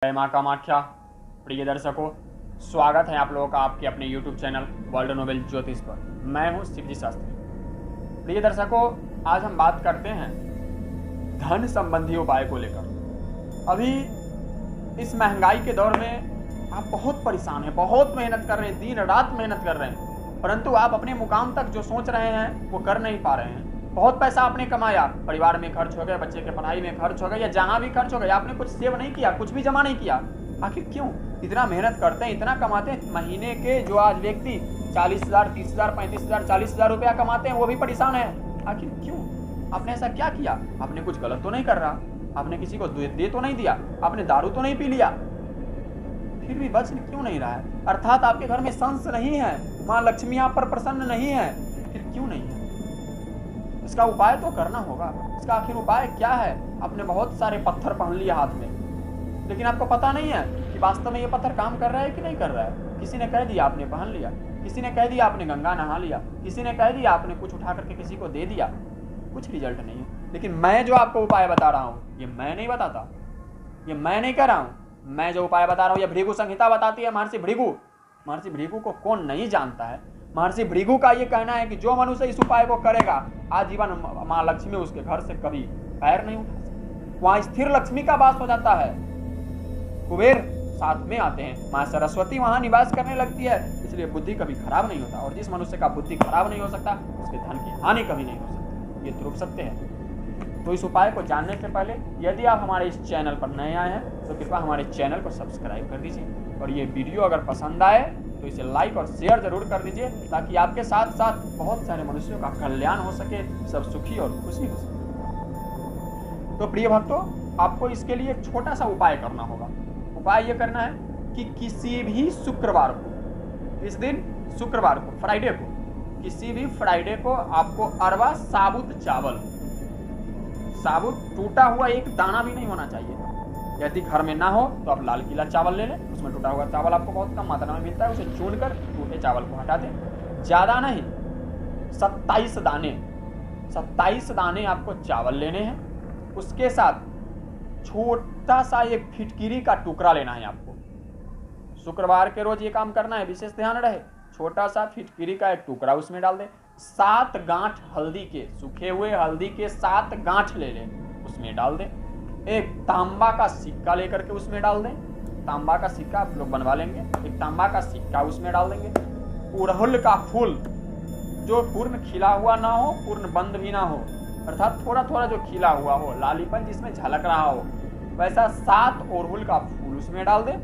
जय माँ कामाख्या। प्रिय दर्शकों, स्वागत है आप लोगों का आपके अपने YouTube चैनल वर्ल्ड नोबेल ज्योतिष पर। मैं हूँ शिवजी शास्त्री। प्रिय दर्शकों, आज हम बात करते हैं धन संबंधी उपाय को लेकर। अभी इस महंगाई के दौर में आप बहुत परेशान हैं, बहुत मेहनत कर रहे हैं, दिन रात मेहनत कर रहे हैं, परंतु आप अपने मुकाम तक जो सोच रहे हैं वो कर नहीं पा रहे हैं। बहुत पैसा आपने कमाया, परिवार में खर्च हो गया, बच्चे के पढ़ाई में खर्च हो गया, या जहां भी खर्च हो गया, आपने कुछ सेव नहीं किया, कुछ भी जमा नहीं किया। आखिर क्यों? इतना मेहनत करते हैं, इतना कमाते हैं, महीने के जो आज व्यक्ति 40,000, 30,000, 35,000, 40,000 रुपया कमाते हैं वो भी परेशान है। आखिर क्यों? आपने ऐसा क्या किया? आपने कुछ गलत तो नहीं कर रहा, आपने किसी को दे तो नहीं दिया, आपने दारू तो नहीं पी लिया, फिर भी बच क्यों नहीं रहा है? अर्थात आपके घर में संस नहीं है, माँ लक्ष्मी आप पर प्रसन्न नहीं है, फिर क्यों नहीं है? इसका उपाय तो करना होगा। इसका आखिर उपाय क्या है? आपने बहुत सारे पत्थर पहन लिए हाथ में, लेकिन आपको पता नहीं है कि वास्तव में ये पत्थर काम कर रहा है कि नहीं कर रहा है। किसी ने कह दिया आपने पहन लिया, किसी ने कह दिया आपने गंगा नहा लिया, किसी ने कह दिया आपने कुछ उठा करके किसी को दे दिया, कुछ रिजल्ट नहीं है। लेकिन मैं जो आपको उपाय बता रहा हूँ ये मैं नहीं बताता, ये मैं नहीं कर रहा हूँ। मैं जो उपाय बता रहा हूँ ये भृगु संहिता बताती है। महर्षि भृगु, महर्षि भृगु को कौन नहीं जानता है? महर्षि भृगु का ये कहना है कि जो मनुष्य इस उपाय को करेगा आजीवन माँ लक्ष्मी उसके घर से कभी पैर नहीं उठा सकती, वहां स्थिर लक्ष्मी का वास हो जाता है। कुबेर साथ में आते हैं, माँ सरस्वती वहां निवास करने लगती है, इसलिए बुद्धि कभी खराब नहीं होता। और जिस मनुष्य का बुद्धि खराब नहीं हो सकता उसके धन की हानि कभी नहीं हो सकती, ये ध्रुव सत्य है। तो इस उपाय को जानने से पहले यदि आप हमारे इस चैनल पर नए आए हैं तो कृपया हमारे चैनल को सब्सक्राइब कर दीजिए, और ये वीडियो अगर पसंद आए तो इसे लाइक और शेयर जरूर कर दीजिए, ताकि आपके साथ साथ बहुत सारे मनुष्यों का कल्याण हो सके, सब सुखी और खुशी हो सके। तो प्रिय भक्तों, आपको इसके लिए एक छोटा सा उपाय करना होगा। उपाय ये करना है कि किसी भी शुक्रवार को, इस दिन शुक्रवार को, फ्राइडे को, किसी भी फ्राइडे को आपको अरवा साबुत चावल, साबुत टूटा हुआ एक दाना भी नहीं होना चाहिए। यदि घर में ना हो तो आप लाल किला चावल ले लें, उसमें टूटा हुआ चावल आपको बहुत कम मात्रा में मिलता है, उसे चुनकर टूटे चावल को हटा दें। ज़्यादा नहीं, 27 दाने, 27 दाने आपको चावल लेने हैं। उसके साथ छोटा सा एक फिटकिरी का टुकड़ा लेना है आपको। शुक्रवार के रोज ये काम करना है, विशेष ध्यान रहे। छोटा सा फिटकिरी का एक टुकड़ा उसमें डाल दें। 7 गांठ हल्दी के, सूखे हुए हल्दी के 7 गांठ ले लें, उसमें डाल दें। एक तांबा का सिक्का लेकर के उसमें डाल दें। तांबा का सिक्का आप लोग बनवा लेंगे, एक तांबा का सिक्का उसमें डाल देंगे। उड़हुल का फूल जो पूर्ण खिला हुआ ना हो, पूर्ण बंद भी ना हो, अर्थात थोड़ा थोड़ा जो खिला हुआ हो, लालीपन जिसमें झलक रहा हो, वैसा 7 उड़हुल का फूल उसमें डाल दें।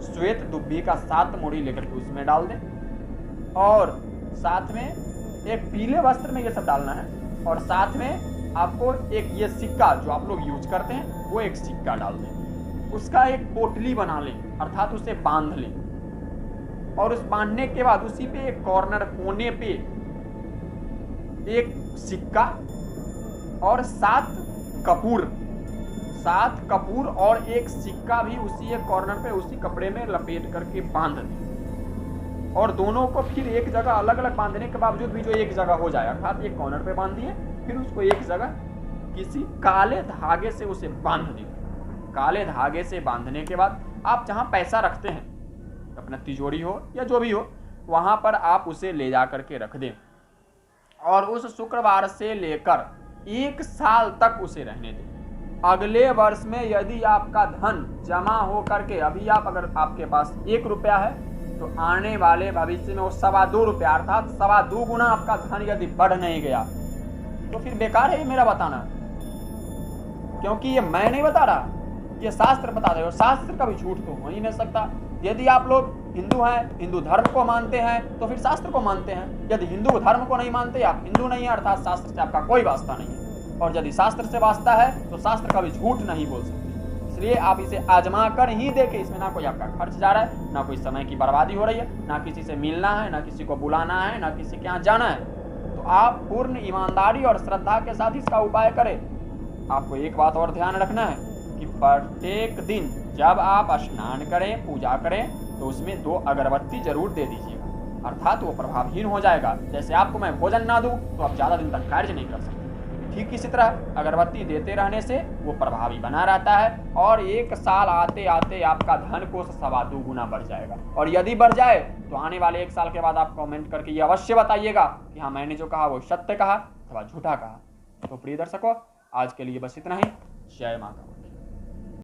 श्वेत दुब्भी का 7 मूड़ी लेकर के उसमें डाल दें। और साथ में एक पीले वस्त्र में ये सब डालना है, और साथ में आपको एक ये सिक्का जो आप लोग यूज करते हैं वो एक सिक्का डाल दें। उसका एक पोटली बना लें, अर्थात उसे बांध लें, और उस बांधने के बाद उसी पे एक कॉर्नर कोने पे एक सिक्का और 7 कपूर और एक सिक्का भी उसी एक कॉर्नर पे उसी कपड़े में लपेट करके बांध दें। और दोनों को फिर एक जगह अलग अलग बांधने के बावजूद भी जो एक जगह हो जाए, अर्थात एक कॉर्नर पे बांध दिए, फिर उसको एक जगह किसी काले धागे से उसे बांध दें। काले धागे से बांधने के बाद आप जहां पैसा रखते हैं, अपना तिजोरी हो या जो भी हो, वहां पर आप उसे ले जा करके रख दें, और उस शुक्रवार से लेकर 1 साल तक उसे रहने दें। अगले वर्ष में यदि आपका धन जमा हो करके, अभी आप अगर आपके पास 1 रुपया है तो आने वाले भविष्य में वो 2.25 रुपया, अर्थात 2.25 गुना आपका धन यदि बढ़ नहीं गया तो फिर बेकार है ये मेरा बताना, क्योंकि ये मैं नहीं बता रहा, ये शास्त्र बता रहे हो। शास्त्र का भी झूठ तो हो ही नहीं सकता। यदि आप लोग हिंदू हैं, हिंदू धर्म को मानते हैं, तो फिर शास्त्र को मानते हैं। यदि हिंदू धर्म को नहीं मानते, आप हिंदू नहीं है, अर्थात शास्त्र से आपका कोई वास्ता नहीं है। और यदि शास्त्र से वास्ता है तो शास्त्र का भी झूठ नहीं बोल सकते। इसलिए आप इसे आजमा कर ही देखें। इसमें ना कोई आपका खर्च जा रहा है, ना कोई समय की बर्बादी हो रही है, ना किसी से मिलना है, ना किसी को बुलाना है, ना किसी के यहाँ जाना है। तो आप पूर्ण ईमानदारी और श्रद्धा के साथ इसका उपाय करें। आपको एक बात और ध्यान रखना है कि प्रत्येक दिन जब आप स्नान करें, पूजा करें, तो उसमें 2 अगरबत्ती जरूर दे दीजिएगा, अर्थात वो प्रभावहीन हो जाएगा। जैसे आपको मैं भोजन ना दूं तो आप ज़्यादा दिन तक कार्य नहीं कर सकते। ठीक इसी तरह अगरबत्ती देते रहने से वो प्रभावी बना रहता है और 1 साल आते आते आपका धन कोष 2.25 गुना बढ़ जाएगा। और यदि बढ़ जाए तो आने वाले 1 साल के बाद आप कमेंट करके ये अवश्य बताइएगा कि हाँ, मैंने जो कहा वो सत्य कहा अथवा झूठा कहा। तो प्रिय दर्शकों, आज के लिए बस इतना ही। जय माता।